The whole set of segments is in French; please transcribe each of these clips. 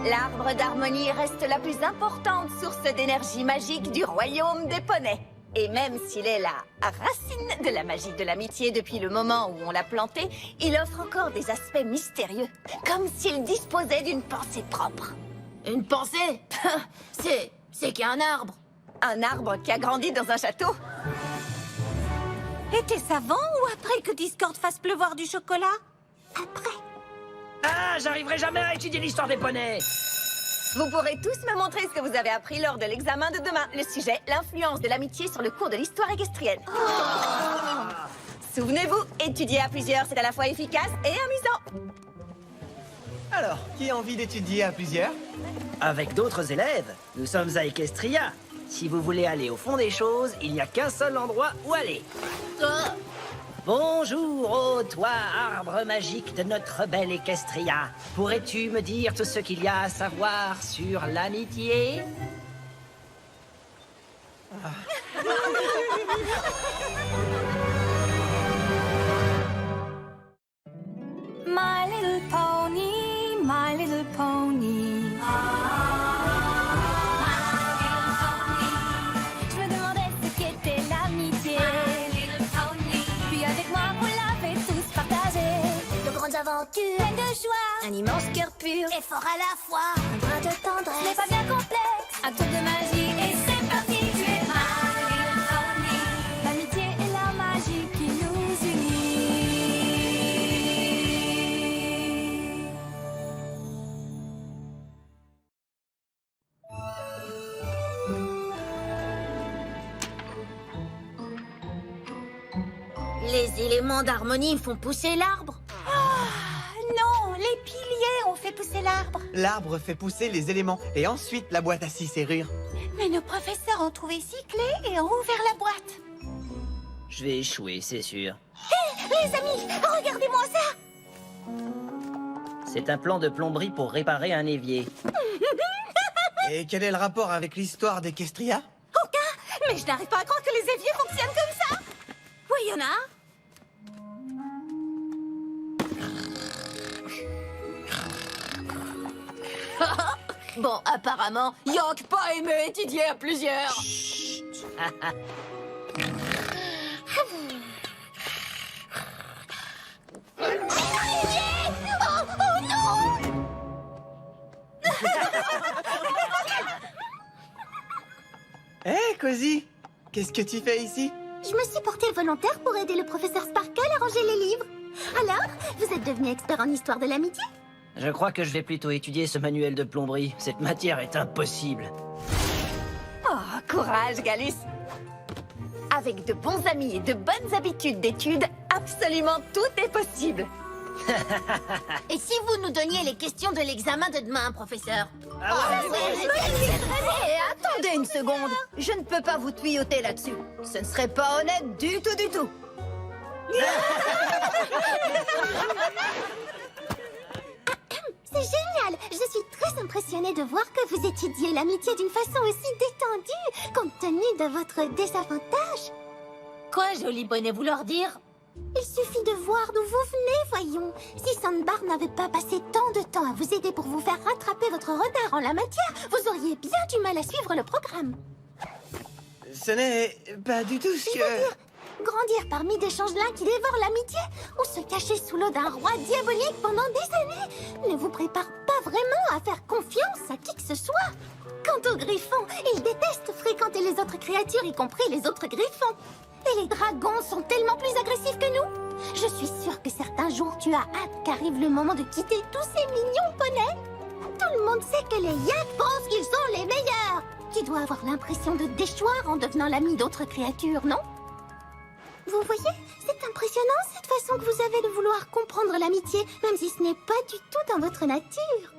L'arbre d'harmonie reste la plus importante source d'énergie magique du royaume des poneys. Et même s'il est la racine de la magie de l'amitié depuis le moment où on l'a planté, il offre encore des aspects mystérieux, comme s'il disposait d'une pensée propre. Une pensée? C'est qu'un arbre. Un arbre qui a grandi dans un château? Et t'es avant ou après que Discord fasse pleuvoir du chocolat? Après. Ah, j'arriverai jamais à étudier l'histoire des poneys. Vous pourrez tous me montrer ce que vous avez appris lors de l'examen de demain. Le sujet, l'influence de l'amitié sur le cours de l'histoire équestrienne. Souvenez-vous, étudier à plusieurs, c'est à la fois efficace et amusant. Alors, qui a envie d'étudier à plusieurs? Avec d'autres élèves, nous sommes à Equestria. Si vous voulez aller au fond des choses, il n'y a qu'un seul endroit où aller. Bonjour, ô toi, arbre magique de notre belle Equestria. Pourrais-tu me dire tout ce qu'il y a à savoir sur l'amitié? My little pony, my little pony. Je me demandais ce qu'était l'amitié. Puis avec moi, vous l'avez tous partagé. De grandes aventures, Plein de joie, un immense cœur pur, et fort à la fois. un brin de Ce n'est tendresse. pas bien complexe, un tour de magie et c'est parti. Tu es my little pony. L'amitié et la magie qui nous unit. Les éléments d'harmonie font pousser l'arbre. Non, les piliers ont fait pousser l'arbre. L'arbre fait pousser les éléments et ensuite la boîte à six serrures. Mais nos professeurs ont trouvé 6 clés et ont ouvert la boîte. Je vais échouer, c'est sûr. Les amis, regardez-moi ça. C'est un plan de plomberie pour réparer un évier. Et quel est le rapport avec l'histoire d'Equestria? Aucun. Mais je n'arrive pas à croire que les éviers fonctionnent comme ça. Oui, il y en a un. Bon, apparemment, Yank pas aimé étudier à plusieurs. Hé, Cozy, qu'est-ce que tu fais ici? Je me suis portée volontaire pour aider le professeur Sparkle à ranger les livres. Alors, vous êtes devenu expert en histoire de l'amitié? Je crois que je vais plutôt étudier ce manuel de plomberie. Cette matière est impossible. Oh, courage, Galus. Avec de bons amis et de bonnes habitudes d'études, absolument tout est possible. Et si vous nous donniez les questions de l'examen de demain, professeur? Et attendez une seconde. Je ne peux pas vous tuyauter là-dessus. Ce ne serait pas honnête du tout, du tout. C'est génial! Je suis très impressionnée de voir que vous étudiez l'amitié d'une façon aussi détendue, compte tenu de votre désavantage. Quoi, joli bonnet, vous leur dire? Il suffit de voir d'où vous venez, voyons. Si Sandbar n'avait pas passé tant de temps à vous aider pour vous faire rattraper votre retard en la matière, vous auriez bien du mal à suivre le programme. Ce n'est pas du tout ce que... Grandir parmi des changelins qui dévorent l'amitié ou se cacher sous l'eau d'un roi diabolique pendant des années ne vous prépare pas vraiment à faire confiance à qui que ce soit. Quant aux griffons, ils détestent fréquenter les autres créatures, y compris les autres griffons. Et les dragons sont tellement plus agressifs que nous. Je suis sûre que certains jours tu as hâte qu'arrive le moment de quitter tous ces mignons poneys. Tout le monde sait que les Yaks pensent qu'ils sont les meilleurs. Tu dois avoir l'impression de déchoir en devenant l'ami d'autres créatures, non? Vous voyez, c'est impressionnant cette façon que vous avez de vouloir comprendre l'amitié, même si ce n'est pas du tout dans votre nature.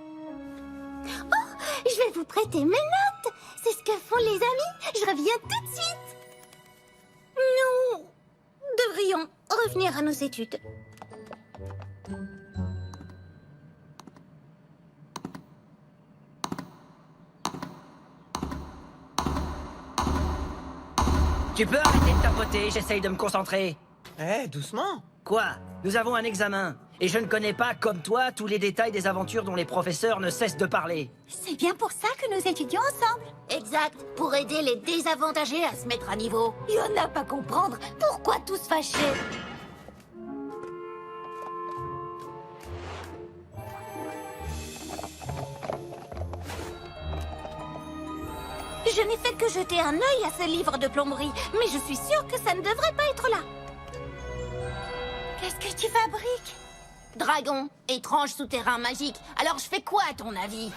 Oh, je vais vous prêter mes notes. C'est ce que font les amis. Je reviens tout de suite. Nous devrions revenir à nos études. Tu peux arrêter de tapoter, j'essaye de me concentrer. Eh, doucement. Quoi? Nous avons un examen. Et je ne connais pas, comme toi, tous les détails des aventures dont les professeurs ne cessent de parler. C'est bien pour ça que nous étudions ensemble. Exact, pour aider les désavantagés à se mettre à niveau. Il y en a pas comprendre pourquoi tous fâchés. Je n'ai fait que jeter un œil à ce livre de plomberie, mais je suis sûre que ça ne devrait pas être là. Qu'est-ce que tu fabriques? Dragon, étrange souterrain magique. Alors je fais quoi à ton avis?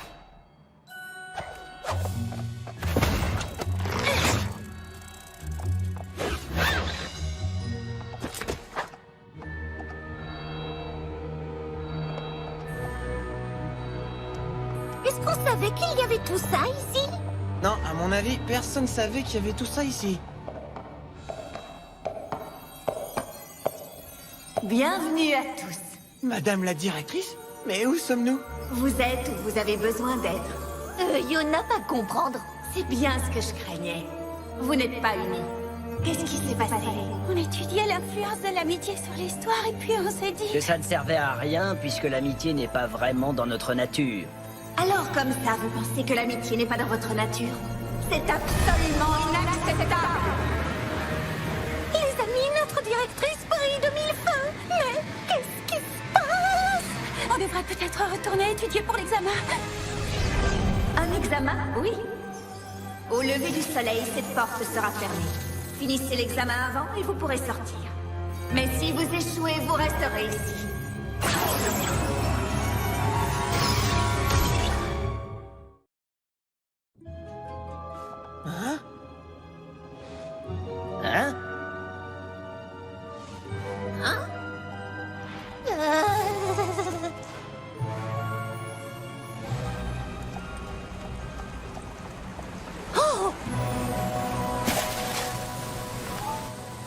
Est-ce qu'on savait qu'il y avait tout ça ici? Non, à mon avis, personne savait qu'il y avait tout ça ici. Bienvenue à tous. Madame la directrice? Mais où sommes-nous? Vous êtes où vous avez besoin d'être. Yona va comprendre. C'est bien ce que je craignais. Vous n'êtes pas unis. Qu'est-ce qui s'est passé? On étudiait l'influence de l'amitié sur l'histoire et puis on s'est dit... Que ça ne servait à rien, puisque l'amitié n'est pas vraiment dans notre nature. Alors comme ça, vous pensez que l'amitié n'est pas dans votre nature? C'est absolument inacceptable. Les amis, notre directrice brille de mille feux. Mais qu'est-ce qui se passe? On devrait peut-être retourner étudier pour l'examen. Un examen? Oui. Au lever du soleil, cette porte sera fermée. Finissez l'examen avant et vous pourrez sortir. Mais si vous échouez, vous resterez ici. Hein? Hein? Oh!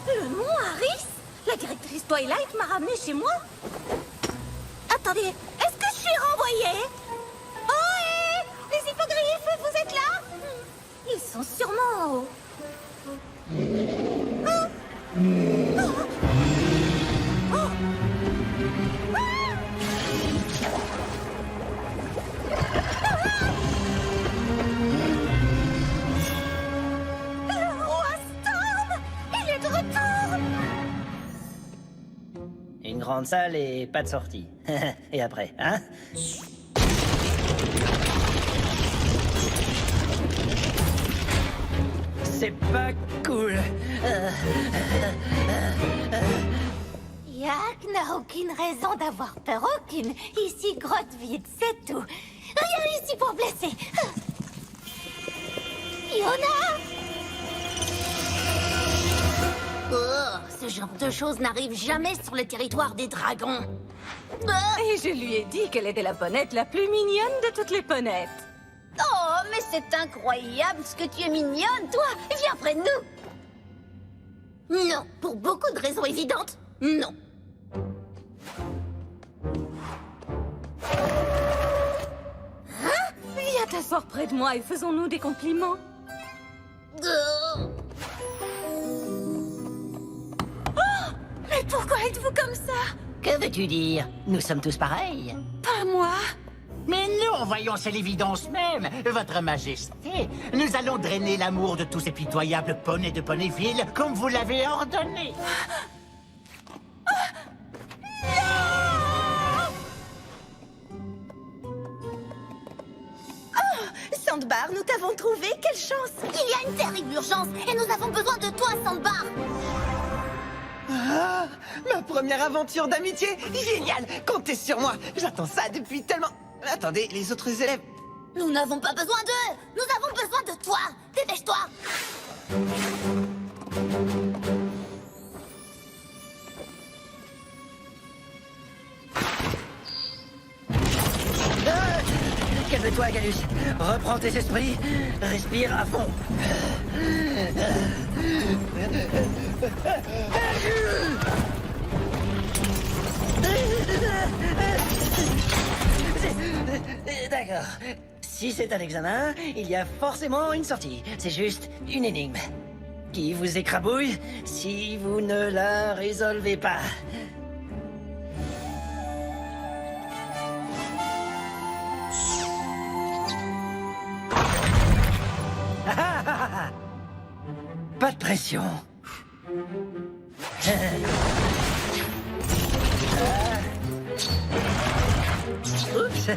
Le mont Harris? La directrice Twilight m'a ramené chez moi? Attendez, est-ce que je suis renvoyée? Oh, hé! Les hippogriffes, vous êtes là? Ils sont sûrement... Le roi Storm! Il est de retour! Une grande salle et pas de sortie. Et après, hein? C'est pas cool. Yak n'a aucune raison d'avoir peur, aucune. Ici, grotte vide, c'est tout. Rien ici pour blesser. Yona! Oh, ce genre de choses n'arrive jamais sur le territoire des dragons. Et je lui ai dit qu'elle était la ponette la plus mignonne de toutes les ponettes. Oh, mais c'est incroyable ce que tu es mignonne, toi. Viens près de nous. Non, pour beaucoup de raisons évidentes, non. Viens t'asseoir près de moi et faisons-nous des compliments. Mais pourquoi êtes-vous comme ça? Que veux-tu dire? Nous sommes tous pareils. Pas moi. Mais non, voyons, c'est l'évidence même. Votre Majesté, nous allons drainer l'amour de tous ces pitoyables poneys de Ponyville comme vous l'avez ordonné. Sandbar, nous t'avons trouvé, quelle chance. Il y a une terrible urgence et nous avons besoin de toi, Sandbar. Ah, ma première aventure d'amitié. Génial. Comptez sur moi. J'attends ça depuis tellement... Attendez, les autres élèves... Nous n'avons pas besoin d'eux. Nous avons besoin de toi. Dépêche-toi. Calme-toi, Galus. Reprends tes esprits. Respire à fond. D'accord. Si c'est un examen, il y a forcément une sortie. C'est juste une énigme qui vous écrabouille si vous ne la résolvez pas. de pression. Oups.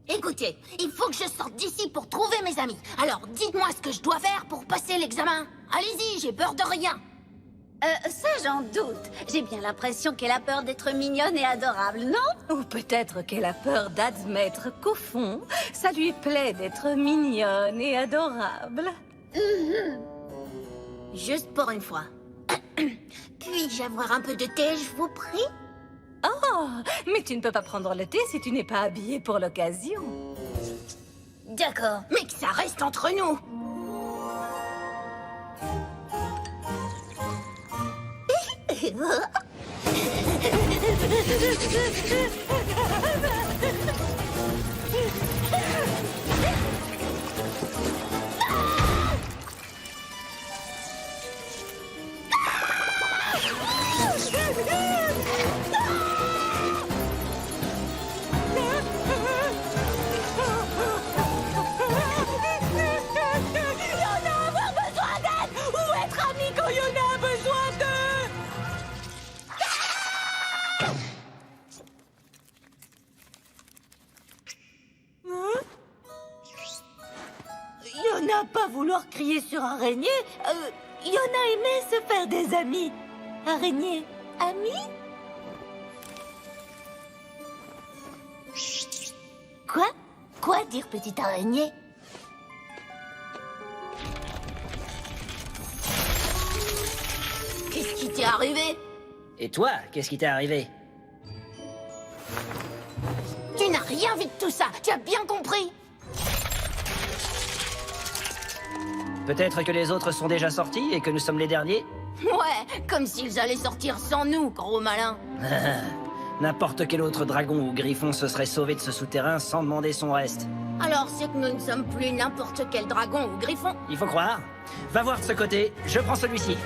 Écoutez, il faut que je sorte d'ici pour trouver mes amis. Alors, dites-moi ce que je dois faire pour passer l'examen. Allez-y, j'ai peur de rien. Ça j'en doute. J'ai bien l'impression qu'elle a peur d'être mignonne et adorable, non? Ou peut-être qu'elle a peur d'admettre qu'au fond, ça lui plaît d'être mignonne et adorable. Juste pour une fois. Puis-je avoir un peu de thé, je vous prie? Oh, mais tu ne peux pas prendre le thé si tu n'es pas habillée pour l'occasion. D'accord, mais que ça reste entre nous. Yona pas vouloir crier sur araignée. Yona aimait se faire des amis. Araignée, amis? Quoi? Quoi dire, petite araignée? Qu'est-ce qui t'est arrivé? Et toi, qu'est-ce qui t'est arrivé? Tu n'as rien vu de tout ça, tu as bien compris? Peut-être que les autres sont déjà sortis et que nous sommes les derniers? Ouais, comme s'ils allaient sortir sans nous, gros malin. N'importe quel autre dragon ou griffon se serait sauvé de ce souterrain sans demander son reste. Alors c'est que nous ne sommes plus n'importe quel dragon ou griffon. Il faut croire. Va voir de ce côté, je prends celui-ci.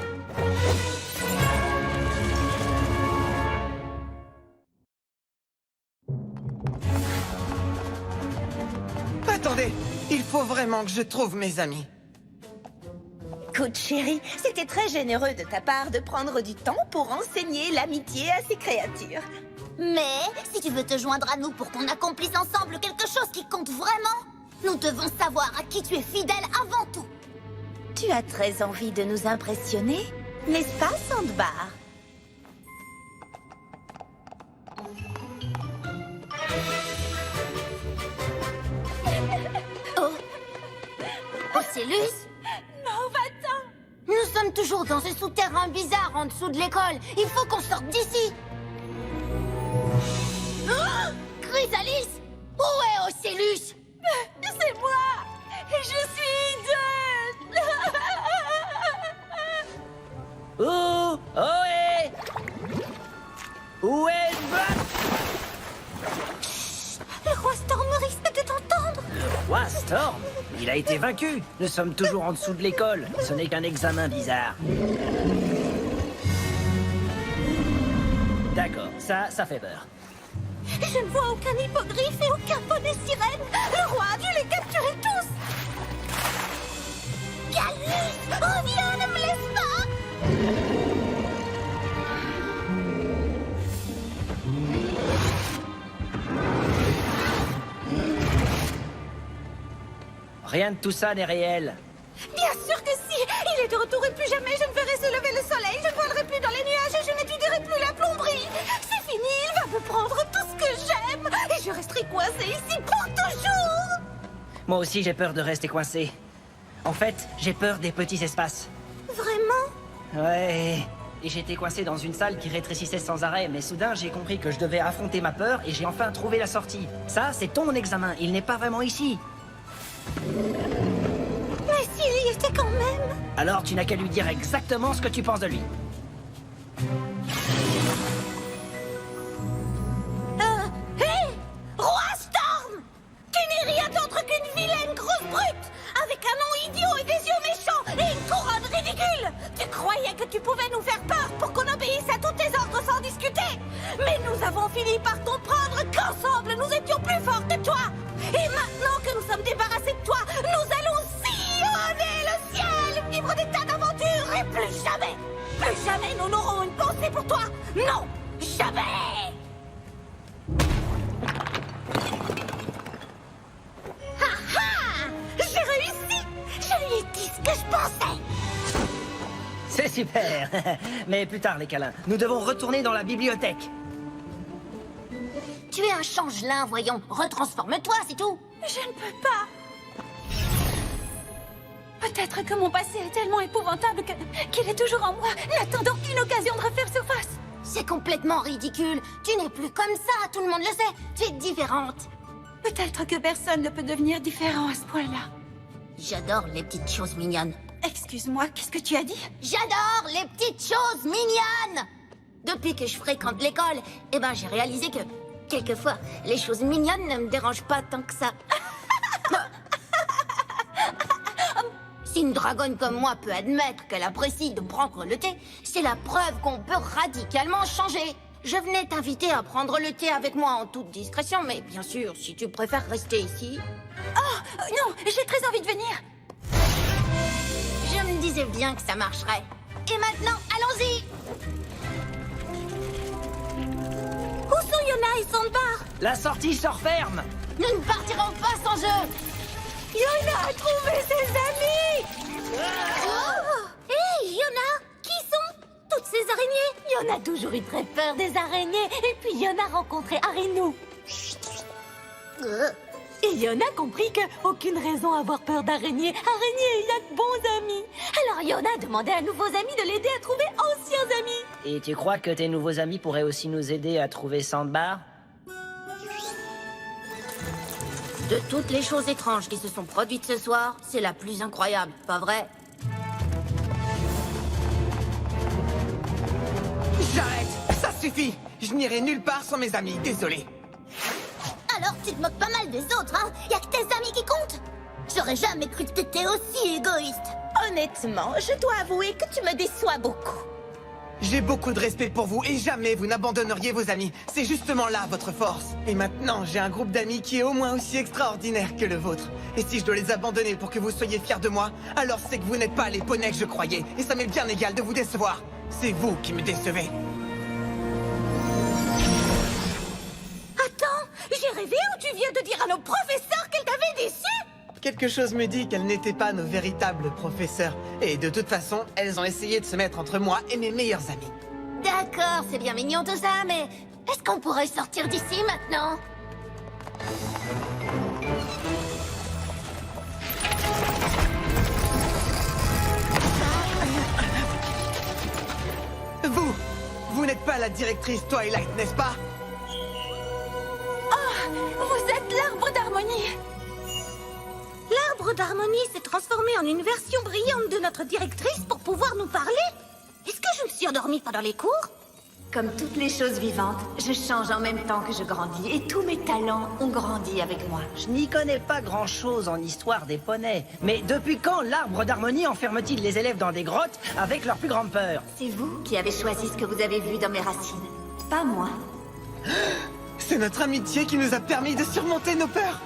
Attendez, il faut vraiment que je trouve mes amis. Écoute, chérie, c'était très généreux de ta part de prendre du temps pour enseigner l'amitié à ces créatures. Mais si tu veux te joindre à nous pour qu'on accomplisse ensemble quelque chose qui compte vraiment, nous devons savoir à qui tu es fidèle avant tout. Tu as très envie de nous impressionner, n'est-ce pas, Sandbar? Ocellus? Non, va-t'en! Nous sommes toujours dans ce souterrain bizarre en dessous de l'école. Il faut qu'on sorte d'ici. Oh, Chrysalis! Où est Ocellus? C'est moi! Je suis hideux! Oh! Ohé! Où est le Le roi Storm risque de t'entendre. Le roi Storm? Il a été vaincu. Nous sommes toujours en dessous de l'école. Ce n'est qu'un examen bizarre. D'accord, ça fait peur. Je ne vois aucun hippogriffe et aucun poney sirène. Le roi a dû les capturer tous. Gallus, reviens, ne me laisse pas. Rien de tout ça n'est réel. Bien sûr que si. Il est de retour et plus jamais je ne verrai se lever le soleil. Je ne volerai plus dans les nuages et je n'étudierai plus la plomberie. C'est fini, il va me prendre tout ce que j'aime. Et je resterai coincée ici pour toujours. Moi aussi, j'ai peur de rester coincé. En fait, j'ai peur des petits espaces. Vraiment? Ouais. Et j'étais coincé dans une salle qui rétrécissait sans arrêt, mais soudain, j'ai compris que je devais affronter ma peur et j'ai enfin trouvé la sortie. Ça, c'est ton examen, il n'est pas vraiment ici. Mais s'il y était quand même. Alors tu n'as qu'à lui dire exactement ce que tu penses de lui. Hé! Roi Storm! Tu n'es rien d'autre qu'une vilaine fini par comprendre qu'ensemble, nous étions plus forts que toi. Et maintenant que nous sommes débarrassés de toi, nous allons sillonner le ciel, vivre des tas d'aventures et plus jamais nous n'aurons une pensée pour toi. Non, jamais. J'ai réussi. Je lui ai dit ce que je pensais. C'est super. Mais plus tard, les câlins. Nous devons retourner dans la bibliothèque. Tu es un changelin, voyons. Retransforme-toi, c'est tout. Je ne peux pas. Peut-être que mon passé est tellement épouvantable qu'il est toujours en moi, n'attendant qu'une occasion de refaire surface. C'est complètement ridicule. Tu n'es plus comme ça, tout le monde le sait. Tu es différente. Peut-être que personne ne peut devenir différent à ce point-là. J'adore les petites choses mignonnes. Excuse-moi, qu'est-ce que tu as dit? J'adore les petites choses mignonnes. Depuis que je fréquente l'école, j'ai réalisé que, quelquefois, les choses mignonnes ne me dérangent pas tant que ça. Si une dragonne comme moi peut admettre qu'elle apprécie de prendre le thé, c'est la preuve qu'on peut radicalement changer. Je venais t'inviter à prendre le thé avec moi en toute discrétion, mais bien sûr, si tu préfères rester ici... Oh, non, j'ai très envie de venir. Je me disais bien que ça marcherait. Et maintenant, allons-y. Où sont Yona et Sandbar? La sortie se referme. Nous ne partirons pas sans eux. Yona a trouvé ses amis. Hé, Yona, qui sont toutes ces araignées? Yona a toujours eu très peur des araignées. Et puis Yona a rencontré Arinou. Et Yona a compris qu'aucune raison à avoir peur d'araignées. Araignées, il y a de bons amis. Alors Yona a demandé à nouveaux amis de l'aider à trouver anciens amis. Et tu crois que tes nouveaux amis pourraient aussi nous aider à trouver Sandbar? De toutes les choses étranges qui se sont produites ce soir, c'est la plus incroyable, pas vrai? J'arrête. Ça suffit. Je n'irai nulle part sans mes amis. Désolé. Alors tu te moques pas mal des autres, hein? Y'a que tes amis qui comptent? J'aurais jamais cru que t'étais aussi égoïste. Honnêtement, je dois avouer que tu me déçois beaucoup. J'ai beaucoup de respect pour vous et jamais vous n'abandonneriez vos amis. C'est justement là votre force. Et maintenant, j'ai un groupe d'amis qui est au moins aussi extraordinaire que le vôtre. Et si je dois les abandonner pour que vous soyez fiers de moi, alors c'est que vous n'êtes pas les poneys que je croyais. Et ça m'est bien égal de vous décevoir. C'est vous qui me décevez. Attends, j'ai rêvé ou tu viens de dire à nos professeurs qu'elle t'avait déçu? Quelque chose me dit qu'elles n'étaient pas nos véritables professeurs. Et de toute façon, elles ont essayé de se mettre entre moi et mes meilleurs amis. D'accord, c'est bien mignon tout ça, mais est-ce qu'on pourrait sortir d'ici maintenant? Vous n'êtes pas la directrice Twilight, n'est-ce pas? Vous êtes l'arbre d'harmonie. L'arbre d'harmonie s'est transformé en une version brillante de notre directrice pour pouvoir nous parler. Est-ce que je me suis endormie pendant les cours? Comme toutes les choses vivantes, je change en même temps que je grandis et tous mes talents ont grandi avec moi. Je n'y connais pas grand-chose en histoire des poneys. Mais depuis quand l'arbre d'harmonie enferme-t-il les élèves dans des grottes avec leur plus grande peur? C'est vous qui avez choisi ce que vous avez vu dans mes racines, pas moi. C'est notre amitié qui nous a permis de surmonter nos peurs.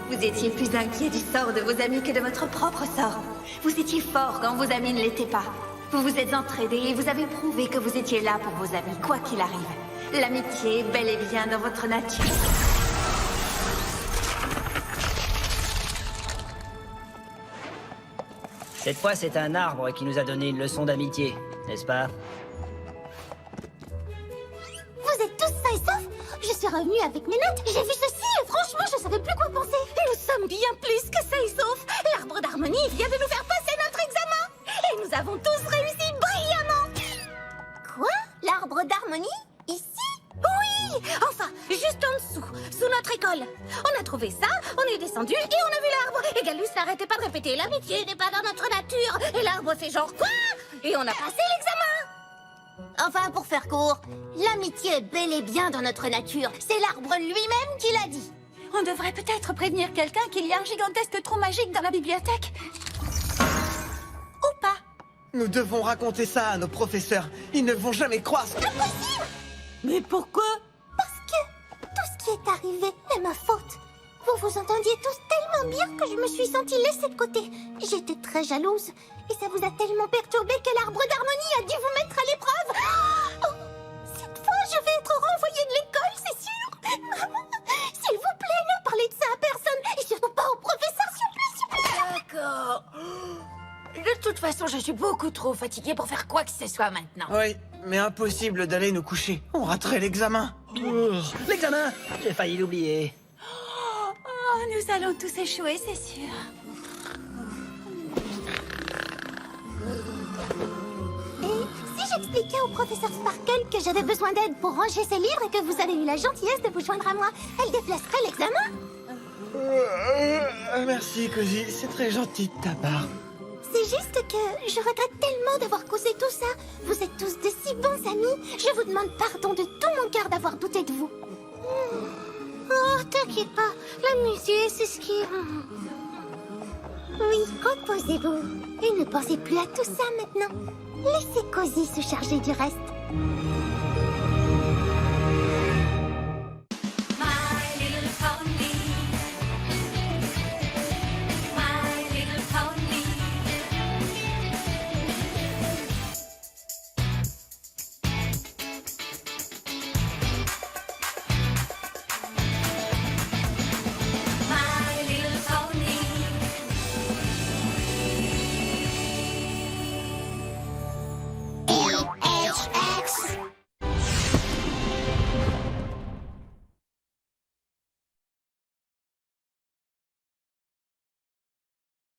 Vous étiez plus inquiet du sort de vos amis que de votre propre sort. Vous étiez fort quand vos amis ne l'étaient pas. Vous vous êtes entraînés et vous avez prouvé que vous étiez là pour vos amis, quoi qu'il arrive. L'amitié est bel et bien dans votre nature. Cette fois, c'est un arbre qui nous a donné une leçon d'amitié, n'est-ce pas? Vous êtes tous sains et saufs? Je suis revenue avec mes notes, j'ai vu ceci et franchement, je savais plus quoi penser. Nous sommes bien plus que sains et saufs. L'arbre d'harmonie vient de nous faire passer notre examen. Et nous avons tous réussi brillamment. Quoi? L'arbre d'harmonie? Ici? Oui, enfin, juste en dessous, sous notre école. On a trouvé ça, on est descendu et on a vu l'arbre. Et Galus n'arrêtait pas de répéter, l'amitié n'est pas dans notre nature. Et l'arbre fait genre quoi? Et on a passé l'examen. Enfin, pour faire court, l'amitié est bel et bien dans notre nature. C'est l'arbre lui-même qui l'a dit. On devrait peut-être prévenir quelqu'un qu'il y a un gigantesque trou magique dans la bibliothèque. Ou pas. Nous devons raconter ça à nos professeurs. Ils ne vont jamais croire ce que... Impossible! Mais pourquoi? Parce que tout ce qui est arrivé est ma faute. Vous vous entendiez tous tellement bien que je me suis sentie laissée de côté. J'étais très jalouse. Et ça vous a tellement perturbé que l'arbre d'harmonie a dû vous mettre à l'épreuve. Oh, cette fois, je vais être renvoyée de l'école, c'est sûr. S'il vous plaît, ne parlez de ça à personne. Et surtout pas au professeur, s'il vous plaît. D'accord. De toute façon, je suis beaucoup trop fatiguée pour faire quoi que ce soit maintenant. Oui, mais impossible d'aller nous coucher. On raterait l'examen. L'examen, j'ai failli l'oublier. Oh, nous allons tous échouer, c'est sûr. Et si j'expliquais au professeur Sparkle que j'avais besoin d'aide pour ranger ses livres et que vous avez eu la gentillesse de vous joindre à moi, elle déplacerait l'examen? Merci, Cozy. C'est très gentil de ta part. C'est juste que je regrette tellement d'avoir causé tout ça. Vous êtes tous de si bons amis. Je vous demande pardon de tout mon cœur d'avoir douté de vous. Oh, t'inquiète pas. L'amitié, c'est ce qui... Oui, reposez-vous. Et ne pensez plus à tout ça maintenant. Laissez Cozy se charger du reste.